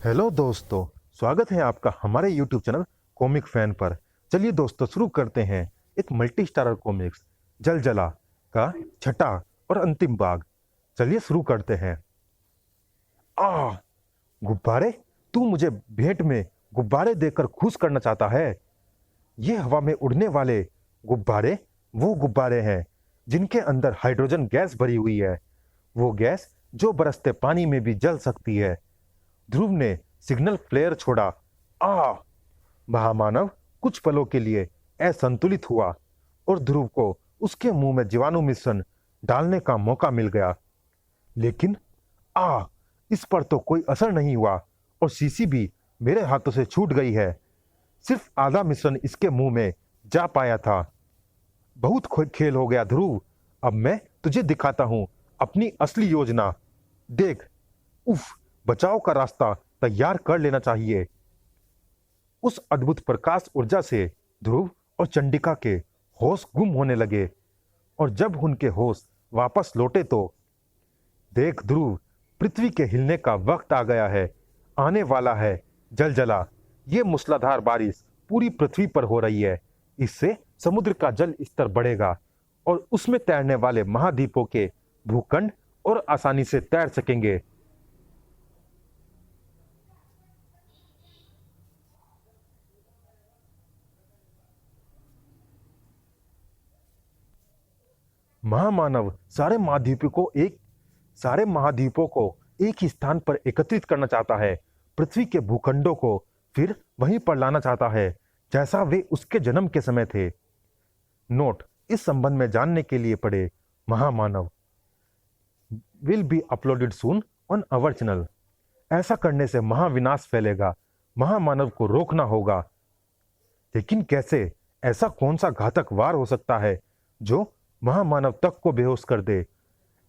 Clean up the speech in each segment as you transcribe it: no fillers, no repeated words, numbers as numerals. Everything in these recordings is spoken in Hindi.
हेलो दोस्तों, स्वागत है आपका हमारे YouTube चैनल कॉमिक फैन पर। चलिए दोस्तों, शुरू करते हैं एक मल्टी स्टारर कॉमिक्स जल जला का छठा और अंतिम भाग। चलिए शुरू करते हैं। आ गुब्बारे, तू मुझे भेंट में गुब्बारे देकर खुश करना चाहता है। ये हवा में उड़ने वाले गुब्बारे वो गुब्बारे हैं जिनके अंदर हाइड्रोजन गैस भरी हुई है। वो गैस जो बरसते पानी में भी जल सकती है। ध्रुव ने सिग्नल फ्लेयर छोड़ा। आ महामानव कुछ पलों के लिए असंतुलित हुआ और ध्रुव को उसके मुंह में जीवाणु मिश्रण डालने का मौका मिल गया। लेकिन इस पर तो कोई असर नहीं हुआ और शीशी भी मेरे हाथों से छूट गई है। सिर्फ आधा मिश्रण इसके मुंह में जा पाया था। बहुत खेल हो गया ध्रुव। अब मैं तुझे दिखाता हूं अपनी असली योजना। देख, उफ, बचाव का रास्ता तैयार कर लेना चाहिए। उस अद्भुत प्रकाश ऊर्जा से ध्रुव और चंडिका के होश गुम होने लगे और जब उनके होश वापस लौटे तो देख ध्रुव, पृथ्वी के हिलने का वक्त आ गया है। आने वाला है जलजला। ये मूसलाधार बारिश पूरी पृथ्वी पर हो रही है। इससे समुद्र का जल स्तर बढ़ेगा और उसमें तैरने वाले महाद्वीपों के भूखंड और आसानी से तैर सकेंगे। महामानव सारे महाद्वीपों को एक ही स्थान पर एकत्रित करना चाहता है। पृथ्वी के भूखंडों को फिर वहीं पर लाना चाहता है जैसा वे उसके जन्म के समय थे। नोट, इस संबंध में जानने के लिए पढ़े महामानव will be uploaded soon on our channel. ऐसा करने से महाविनाश फैलेगा। महामानव को रोकना होगा। लेकिन कैसे? ऐसा कौन सा घातक वार हो सकता है जो महामानव तक को बेहोश कर दे?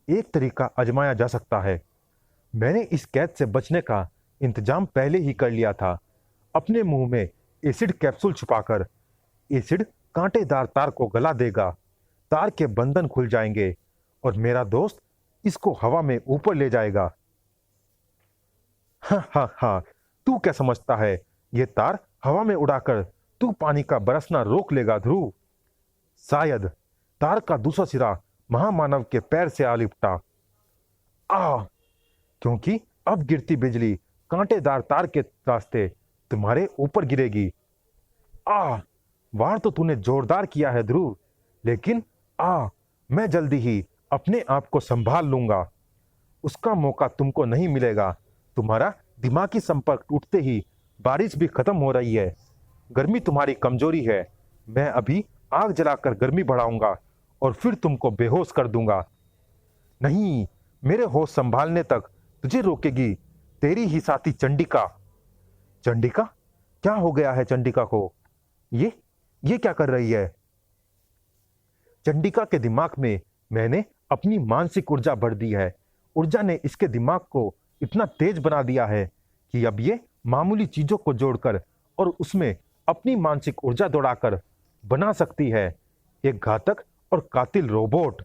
एक तरीका आजमाया जा सकता है। मैंने इस कैद से बचने का इंतजाम पहले ही कर लिया था। अपने मुंह में एसिड कैप्सूल छुपाकर। एसिड कांटेदार तार को गला देगा। तार के बंधन खुल जाएंगे और मेरा दोस्त इसको हवा में ऊपर ले जाएगा। हा हा हा, तू क्या समझता है? ये तार हवा में उड़ाकर तू पानी का बरसना रोक लेगा ध्रुव। शायद। तार का दूसरा सिरा महामानव के पैर से आ लिपटा। क्योंकि अब गिरती बिजली कांटेदार तार के रास्ते तुम्हारे ऊपर गिरेगी। वार तो तूने जोरदार किया है ध्रुव, लेकिन मैं जल्दी ही अपने आप को संभाल लूंगा। उसका मौका तुमको नहीं मिलेगा। तुम्हारा दिमागी संपर्क टूटते ही बारिश भी खत्म हो रही है। गर्मी तुम्हारी कमजोरी है। मैं अभी आग जलाकर गर्मी बढ़ाऊंगा और फिर तुमको बेहोश कर दूंगा। नहीं, मेरे होश संभालने तक तुझे रोकेगी तेरी ही साथी चंडिका। चंडिका? क्या हो गया है चंडिका को? ये क्या कर रही है? चंडिका के दिमाग में मैंने अपनी मानसिक ऊर्जा भर दी है। ऊर्जा ने इसके दिमाग को इतना तेज बना दिया है कि अब ये मामूली चीजों को जोड़कर और उसमें अपनी मानसिक ऊर्जा दौड़ाकर बना सकती है एक घातक और कातिल रोबोट।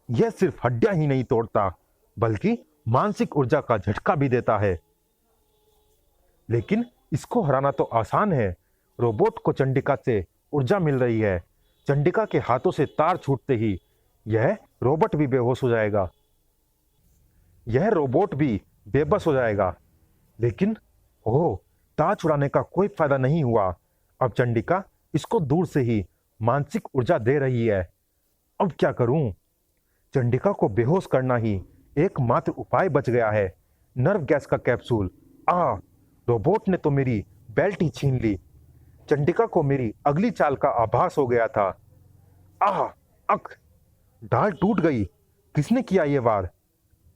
यह सिर्फ हड्डियां ही नहीं तोड़ता, बल्कि मानसिक ऊर्जा का झटका भी देता है। लेकिन इसको हराना तो आसान है। रोबोट को चंडिका से ऊर्जा मिल रही है। चंडिका के हाथों से तार छूटते ही यह रोबोट भी बेहोश हो जाएगा। यह रोबोट भी बेबस हो जाएगा। लेकिन तार छुड़ाने का कोई फायदा नहीं हुआ। अब चंडिका इसको दूर से ही मानसिक ऊर्जा दे रही है। अब क्या करूं? चंडिका को बेहोश करना ही एकमात्र उपाय बच गया है। नर्व गैस का कैप्सूल। रोबोट ने तो मेरी बेल्ट ही छीन ली। चंडिका को मेरी अगली चाल का आभास हो गया था। ढाल टूट गई। किसने किया ये वार?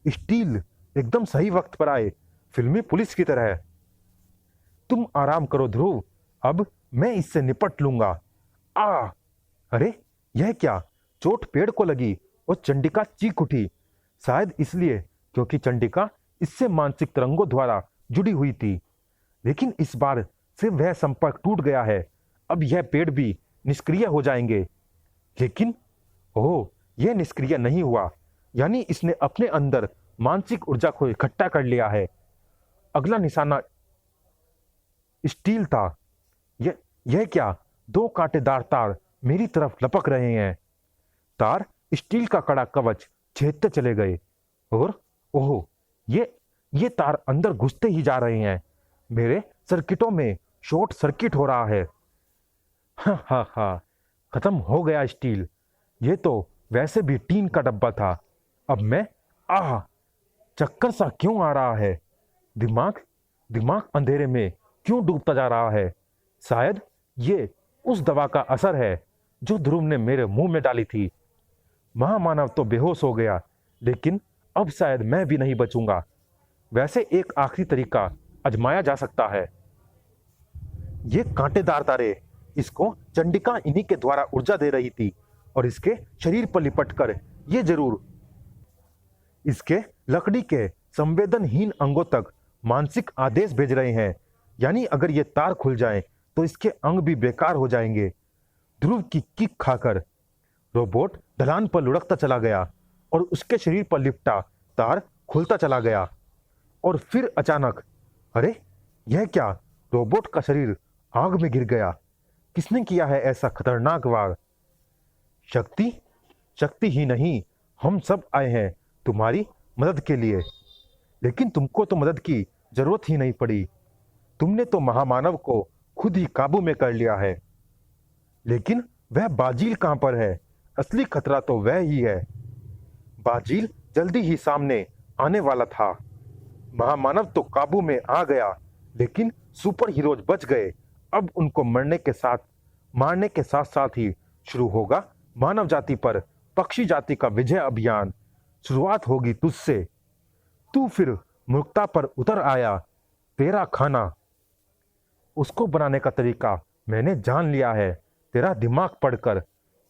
स्टील एकदम सही वक्त पर आए, फिल्मी पुलिस की तरह। तुम आराम करो ध्रुव, अब मैं इससे निपट लूंगा। अरे, यह क्या? चोट पेड़ को लगी और चंडिका चीख उठी। शायद इसलिए क्योंकि चंडिका इससे मानसिक तरंगों द्वारा जुड़ी हुई थी। लेकिन इस बार से वह संपर्क टूट गया है। अब यह पेड़ भी निष्क्रिय हो जाएंगे। लेकिन यह निष्क्रिय नहीं हुआ। यानी इसने अपने अंदर मानसिक ऊर्जा को इकट्ठा कर लिया है। अगला निशाना स्टील था। यह क्या? दो कांटेदार तार मेरी तरफ लपक रहे हैं। तार स्टील का कड़ा कवच छेदते चले गए और ओह, ये तार अंदर घुसते ही जा रहे हैं। मेरे सर्किटों में शॉर्ट सर्किट हो रहा है। हा हा हा, खत्म हो गया स्टील। ये तो वैसे भी टीन का डब्बा था। अब मैं चक्कर सा क्यों आ रहा है? दिमाग अंधेरे में क्यों डूबता जा रहा है? शायद ये उस दवा का असर है जो ध्रुव ने मेरे मुंह में डाली थी। महामानव तो बेहोश हो गया, लेकिन अब शायद मैं भी नहीं बचूंगा। वैसे एक आखिरी तरीका आजमाया जा सकता है। ये कांटेदार तारे, इसको चंडिका इन्हीं के द्वारा ऊर्जा दे रही थी और इसके शरीर पर लिपटकर ये जरूर इसके लकड़ी के संवेदनहीन अंगों तक मानसिक आदेश भेज रहे हैं। यानी अगर ये तार खुल जाएं तो इसके अंग भी बेकार हो जाएंगे। ध्रुव की किक खाकर रोबोट ढलान पर लुढ़कता चला गया और उसके शरीर पर लिपटा तार खुलता चला गया। और फिर अचानक, अरे यह क्या? रोबोट का शरीर आग में गिर गया। किसने किया है ऐसा खतरनाक वार? शक्ति ही नहीं, हम सब आए हैं तुम्हारी मदद के लिए। लेकिन तुमको तो मदद की जरूरत ही नहीं पड़ी। तुमने तो महामानव को खुद ही काबू में कर लिया है। लेकिन वह बाजील कहां पर है? असली खतरा तो वह ही है। बाजील जल्दी ही सामने आने वाला था। महामानव तो काबू में आ गया, लेकिन सुपर हीरोज बच गए। अब उनको मारने के साथ साथ ही शुरू होगा मानव जाति पर पक्षी जाति का विजय अभियान। शुरुआत होगी तुझसे। तू फिर मूर्खता पर उतर आया। तेरा खाना, उसको बनाने का तरीका मैंने जान लिया है तेरा दिमाग पढ़कर।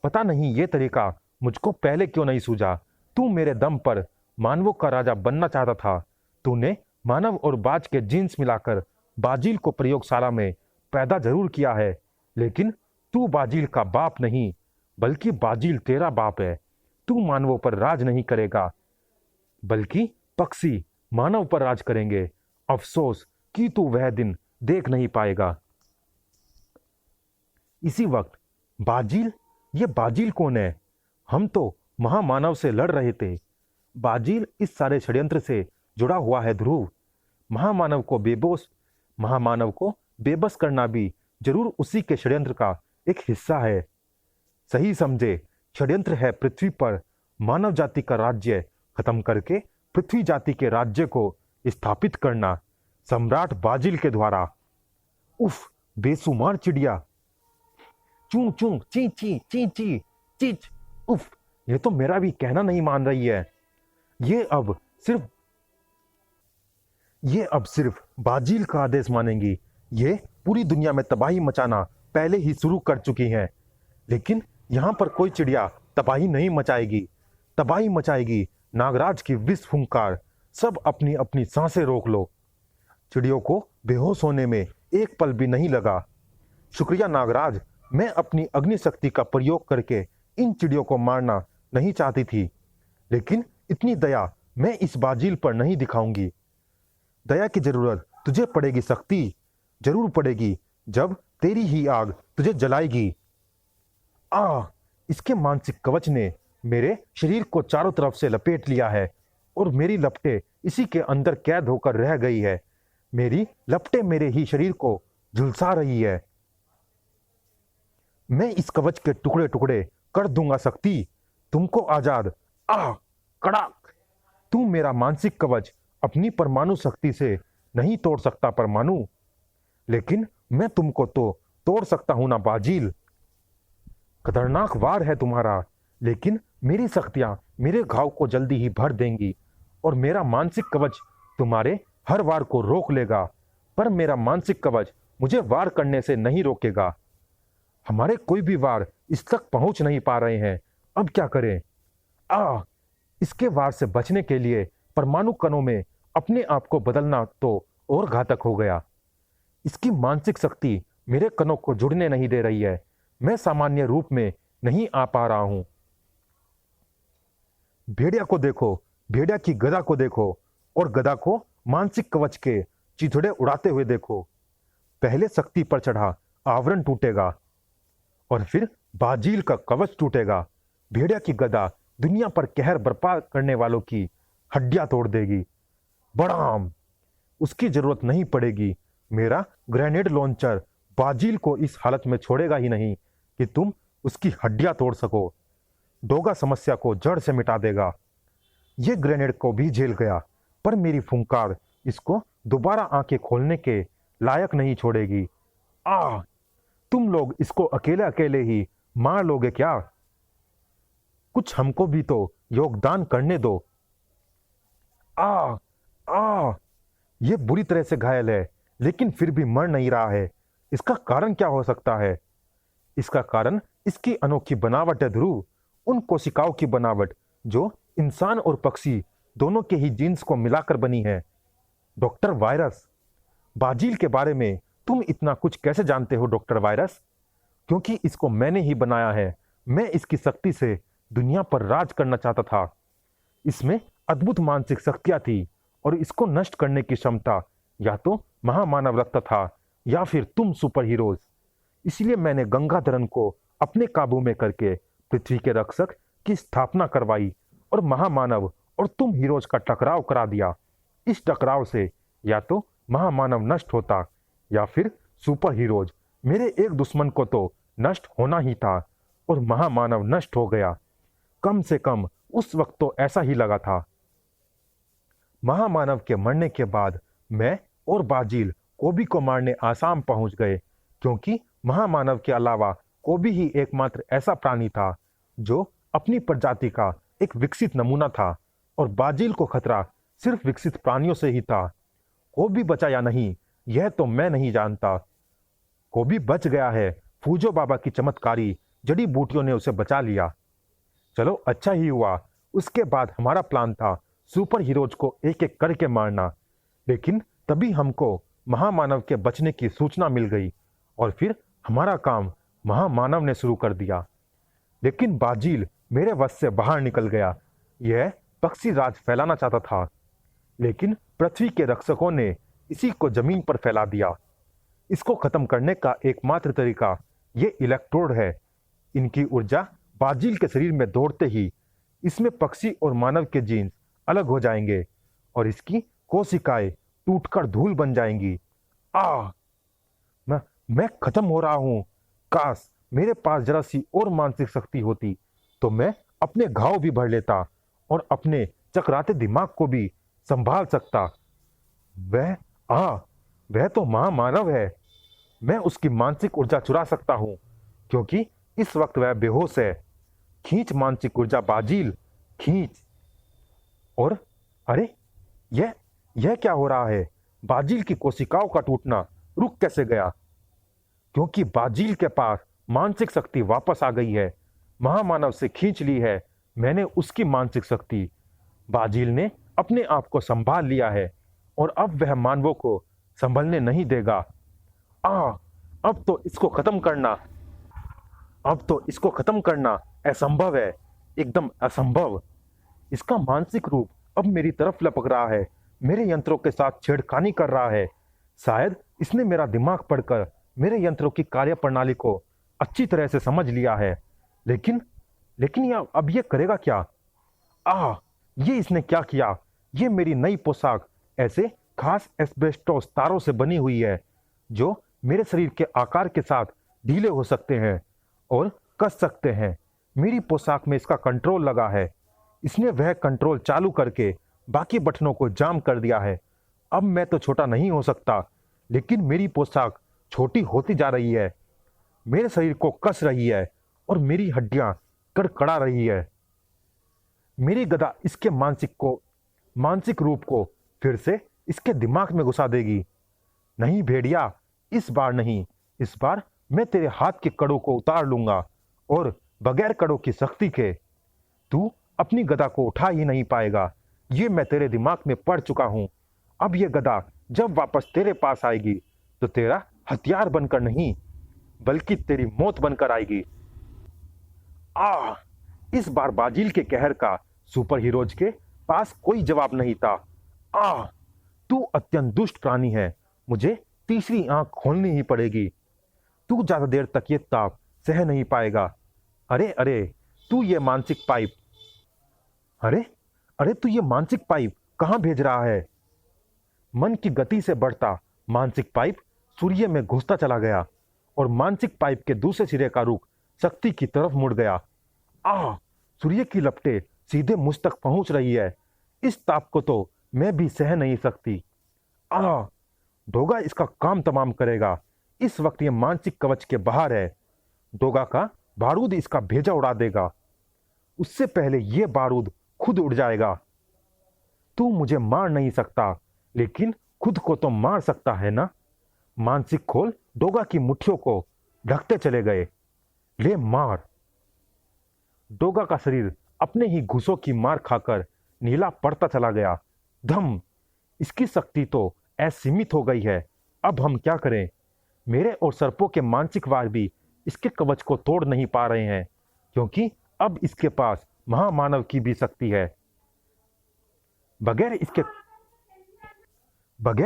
पता नहीं ये तरीका मुझको पहले क्यों नहीं सूझा। तू मेरे दम पर मानवों का राजा बनना चाहता था। तूने मानव और बाज के जीन्स मिलाकर बाजील को प्रयोगशाला में पैदा जरूर किया है, लेकिन तू बाजील का बाप नहीं, बल्कि बाजील तेरा बाप है। तू मानवों पर राज नहीं करेगा, बल्कि पक्षी मानव पर राज करेंगे। अफसोस कि तू वह दिन देख नहीं पाएगा। इसी वक्त बाजील, ये बाजील कौन है? हम तो महामानव से लड़ रहे थे। बाजील इस सारे षड्यंत्र से जुड़ा हुआ है ध्रुव। महामानव को बेबस करना भी जरूर उसी के षड्यंत्र का एक हिस्सा है। सही समझे, षड्यंत्र है पृथ्वी पर मानव जाति का राज्य खत्म करके पृथ्वी जाति के राज्य को स्थापित करना सम्राट बाजील के द्वारा। उफ, बेसुमार चिड़िया। चूं चूं, ची ची, ची ची, चीच। उफ, ये तो मेरा भी कहना नहीं मान रही है। ये अब सिर्फ बाजील का आदेश मानेंगी। ये पूरी दुनिया में तबाही मचाना पहले ही शुरू कर चुकी हैं। लेकिन यहां पर कोई चिड़िया तबाही नहीं मचाएगी। तबाही मचाएगी नागराज की विष फुंकार। सब अपनी अपनी सांसें रोक लो। चिड़ियों को बेहोश होने में एक पल भी नहीं लगा। शुक्रिया नागराज, मैं अपनी अग्नि शक्ति का प्रयोग करके इन चिड़ियों को मारना नहीं चाहती थी, लेकिन इतनी दया मैं इस बाजील पर नहीं दिखाऊंगी। दया की जरूरत तुझे पड़ेगी शक्ति, जरूर पड़ेगी, जब तेरी ही आग तुझे जलाएगी। इसके मानसिक कवच ने मेरे शरीर को चारों तरफ से लपेट लिया है और मेरी लपटें इसी के अंदर कैद होकर रह गई है। मेरी लपटें मेरे ही शरीर को झुलसा रही है। मैं इस कवच के टुकड़े टुकड़े कर दूंगा शक्ति, तुमको आजाद। कड़ाक। तू मेरा मानसिक कवच अपनी परमाणु शक्ति से नहीं तोड़ सकता परमाणु, लेकिन मैं तुमको तो तोड़ सकता हूं ना बाजील। खतरनाक वार है तुम्हारा, लेकिन मेरी शक्तियां मेरे घाव को जल्दी ही भर देंगी और मेरा मानसिक कवच तुम्हारे हर वार को रोक लेगा। पर मेरा मानसिक कवच मुझे वार करने से नहीं रोकेगा। हमारे कोई भी वार इस तक पहुंच नहीं पा रहे हैं। अब क्या करें? इसके वार से बचने के लिए परमाणु कणों में अपने आप को बदलना तो और घातक हो गया। इसकी मानसिक शक्ति मेरे कणों को जुड़ने नहीं दे रही है। मैं सामान्य रूप में नहीं आ पा रहा हूं। भेड़िया को देखो, भेड़िया की गदा को देखो और गदा को मानसिक कवच के चिथड़े उड़ाते हुए देखो। पहले शक्ति पर चढ़ा आवरण टूटेगा और फिर बाजील का कवच टूटेगा। भेड़िया की गदा दुनिया पर कहर बर्पा करने वालों की हड्डियां तोड़ देगी। बड़ाम, उसकी जरूरत नहीं पड़ेगी। मेरा ग्रेनेड लॉन्चर बाजील को इस हालत में छोड़ेगा ही नहीं कि तुम उसकी हड्डियां तोड़ सको। डोगा समस्या को जड़ से मिटा देगा। ये ग्रेनेड को भी झेल गया, पर मेरी फुंकार इसको दोबारा आंखें खोलने के लायक नहीं छोड़ेगी। तुम लोग इसको अकेले अकेले ही मार लोगे क्या? कुछ हमको भी तो योगदान करने दो। आ आ ये बुरी तरह से घायल है, लेकिन फिर भी मर नहीं रहा है। इसका कारण क्या हो सकता है? इसका कारण इसकी अनोखी बनावट है ध्रुव। उन कोशिकाओं की बनावट जो इंसान और पक्षी दोनों के ही जीन्स को मिलाकर बनी है। डॉक्टर वायरस, बाजील के बारे में तुम इतना कुछ कैसे जानते हो डॉक्टर वायरस? क्योंकि इसको मैंने ही बनाया है। मैं इसकी शक्ति से दुनिया पर राज करना चाहता था। इसमें अद्भुत मानसिक शक्तियां थी और इसको नष्ट करने की क्षमता या तो महामानव रखता था या फिर तुम सुपर हीरोज। इसलिए मैंने गंगाधरन को अपने काबू में करके पृथ्वी के रक्षक की स्थापना करवाई और महामानव और तुम हीरोज का टकराव करा दिया। इस टकराव से या तो महामानव नष्ट होता या फिर सुपर हीरोज। मेरे एक दुश्मन को तो नष्ट होना ही था और महामानव नष्ट हो गया। कम से कम उस वक्त तो ऐसा ही लगा था। महामानव के मरने के बाद मैं और बाजील कोबी को मारने आसाम पहुंच गए, क्योंकि महामानव के अलावा कोबी ही एकमात्र ऐसा प्राणी था जो अपनी प्रजाति का एक विकसित नमूना था और बाजील को खतरा सिर्फ विकसित प्राणियों से ही था। कोबी बचा या नहीं यह तो मैं नहीं जानता। कोबी बच गया है। फूजो बाबा की चमत्कारी जड़ी बूटियों ने उसे बचा लिया। चलो अच्छा ही हुआ। उसके बाद हमारा प्लान था सुपर हीरोज को एक एक करके मारना, लेकिन तभी हमको महामानव के बचने की सूचना मिल गई और फिर हमारा काम महामानव ने शुरू कर दिया। लेकिन बाजील मेरे वश से बाहर निकल गया। यह पक्षी राज फैलाना चाहता था, लेकिन पृथ्वी के रक्षकों ने इसी को जमीन पर फैला दिया। इसको खत्म करने का एकमात्र तरीका ये इलेक्ट्रोड है। इनकी ऊर्जा बाजील के शरीर में दौड़ते ही इसमें पक्षी और मानव के जीन्स अलग हो जाएंगे और इसकी कोशिकाएं टूटकर धूल बन जाएंगी। मैं खत्म हो रहा हूं। काश मेरे पास जरा सी और मानसिक शक्ति होती तो मैं अपने घाव भी भर लेता और अपने चकराते दिमाग को भी संभाल सकता। वह तो महामानव है। मैं उसकी मानसिक ऊर्जा चुरा सकता हूं, क्योंकि इस वक्त वह बेहोश है। खींच मानसिक ऊर्जा बाजील, खींच। और अरे यह क्या हो रहा है? बाजील की कोशिकाओं का टूटना रुक कैसे गया? क्योंकि बाजील के पास मानसिक शक्ति वापस आ गई है। महामानव से खींच ली है मैंने उसकी मानसिक शक्ति। बाजील ने अपने आप को संभाल लिया है और अब वह मानवों को संभलने नहीं देगा। अब तो इसको खत्म करना असंभव है, एकदम असंभव। इसका मानसिक रूप अब मेरी तरफ लपक रहा है, मेरे यंत्रों के साथ छेड़खानी कर रहा है। शायद इसने मेरा दिमाग पढ़कर मेरे यंत्रों की कार्यप्रणाली को अच्छी तरह से समझ लिया है। लेकिन अब ये करेगा क्या? ये इसने क्या किया? ये मेरी नई पोशाक ऐसे खास एस्बेस्टोस तारों से बनी हुई है जो मेरे शरीर के आकार के साथ ढीले हो सकते हैं और कस सकते हैं। मेरी पोशाक में इसका कंट्रोल लगा है। इसने वह कंट्रोल चालू करके बाकी बटनों को जाम कर दिया है। अब मैं तो छोटा नहीं हो सकता, लेकिन मेरी पोशाक छोटी होती जा रही है, मेरे शरीर को कस रही है और मेरी हड्डियां कड़कड़ा रही है। मेरी गदा इसके मानसिक रूप को फिर से इसके दिमाग में घुसा देगी। नहीं भेड़िया, इस बार नहीं। इस बार मैं तेरे हाथ के कड़ों को उतार लूंगा और बगैर कड़ों की शक्ति के तू अपनी गदा को उठा ही नहीं पाएगा। ये मैं तेरे दिमाग में पढ़ चुका हूं। अब ये गदा जब वापस तेरे पास आएगी तो तेरा हथियार बनकर नहीं, बल्कि तेरी मौत बनकर आएगी। इस बार बाजील के कहर का सुपर हीरोज के पास कोई जवाब नहीं था। आह, तू अत्यंत दुष्ट प्राणी है, मुझे तीसरी आंख खोलनी ही पड़ेगी। तू ज्यादा देर तक ये ताप सह नहीं पाएगा। अरे अरे, तू ये मानसिक पाइप अरे अरे तू ये मानसिक पाइप कहाँ भेज रहा है? मन की गति से बढ़ता मानसिक पाइप सूर्य में घुसता चला गया और मानसिक पाइप के दूसरे सिरे का रुख शक्ति की तरफ मुड़ गया। आह, सूर्य की लपटें सीधे मुझ तक पहुंच रही है। इस ताप को तो मैं भी सह नहीं सकती। आह, डोगा इसका काम तमाम करेगा। इस वक्त यह मानसिक कवच के बाहर है। डोगा का बारूद इसका भेजा उड़ा देगा। उससे पहले यह बारूद खुद उड़ जाएगा। तू मुझे मार नहीं सकता, लेकिन खुद को तो मार सकता है ना? मानसिक खोल डोगा की मुट्ठियों को ढकते चले गए। ले मार। डोगा का शरीर अपने ही घुसों की मार खाकर नीला पड़ता चला गया। धम, इसकी शक्ति तो असीमित हो गई है। अब हम क्या करें? मेरे और सर्पों के मानसिक वार भी इसके कवच को तोड़ नहीं पा रहे हैं, क्योंकि अब इसके पास महामानव की भी शक्ति है। बगैर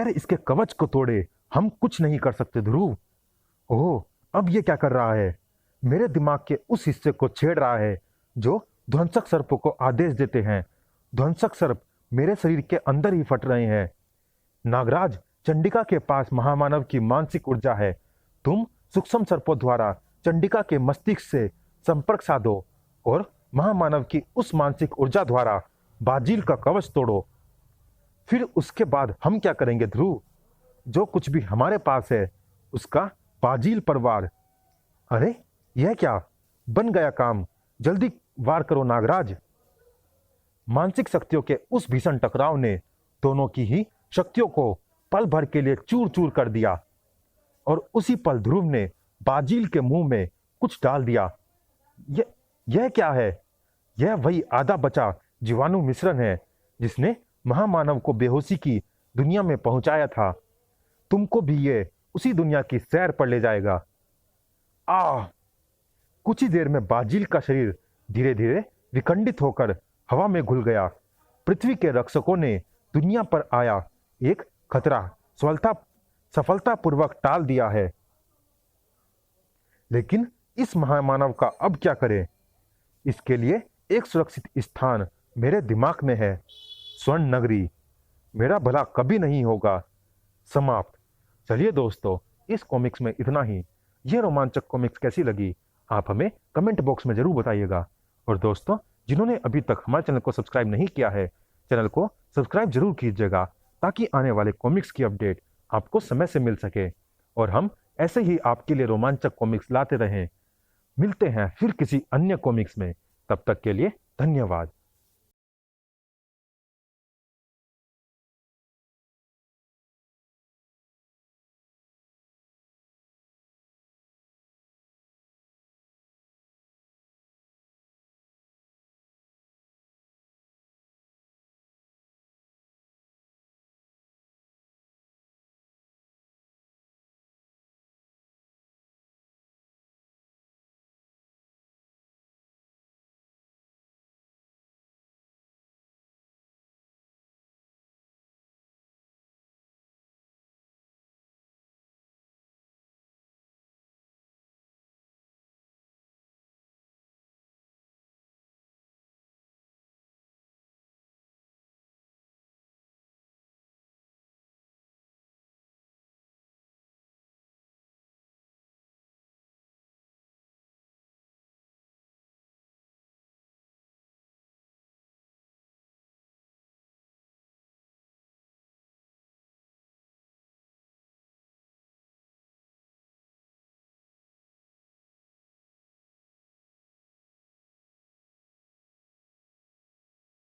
इसके कवच को तोड़े हम कुछ नहीं कर सकते ध्रुव। ओह, अब ये क्या कर रहा है? मेरे दिमाग के उस हिस्से को छेड़ रहा है जो ध्वंसक सर्पों को आदेश देते हैं। ध्वंसक सर्प मेरे शरीर के अंदर ही फट रहे हैं। नागराज, चंडिका के पास महामानव की मानसिक ऊर्जा है। तुम सूक्ष्म सर्पों द्वारा चंडिका के मस्तिष्क से संपर्क साधो और महामानव की उस मानसिक ऊर्जा द्वारा बाजील का कवच तोड़ो। फिर उसके बाद हम क्या करेंगे ध्रुव? जो कुछ भी हमारे पास है उसका बाजील पर वार। अरे, यह क्या? बन गया काम। जल्दी वार करो नागराज। मानसिक शक्तियों के उस भीषण टकराव ने दोनों की ही शक्तियों को पल भर के लिए चूर चूर कर दिया और उसी पल ध्रुव ने बाजील के मुंह में कुछ डाल दिया। यह क्या है? यह वही आधा बचा जीवाणु मिश्रण है जिसने महामानव को बेहोशी की दुनिया में पहुंचाया था। तुमको भी ये उसी दुनिया की सैर पर ले जाएगा। आह! कुछ ही देर में बाजील का शरीर धीरे धीरे विखंडित होकर हवा में घुल गया। पृथ्वी के रक्षकों ने दुनिया पर आया एक खतरा सफलतापूर्वक टाल दिया है। लेकिन इस महामानव का अब क्या करें? इसके लिए एक सुरक्षित स्थान मेरे दिमाग में है। स्वर्ण नगरी। मेरा भला कभी नहीं होगा। समाप्त। चलिए दोस्तों, इस कॉमिक्स में इतना ही। यह रोमांचक कॉमिक्स कैसी लगी आप हमें कमेंट बॉक्स में जरूर बताइएगा। और दोस्तों, जिन्होंने अभी तक हमारे चैनल को सब्सक्राइब नहीं किया है, चैनल को सब्सक्राइब जरूर कीजिएगा ताकि आने वाले कॉमिक्स की अपडेट आपको समय से मिल सके और हम ऐसे ही आपके लिए रोमांचक कॉमिक्स लाते रहें। मिलते हैं फिर किसी अन्य कॉमिक्स में। तब तक के लिए धन्यवाद।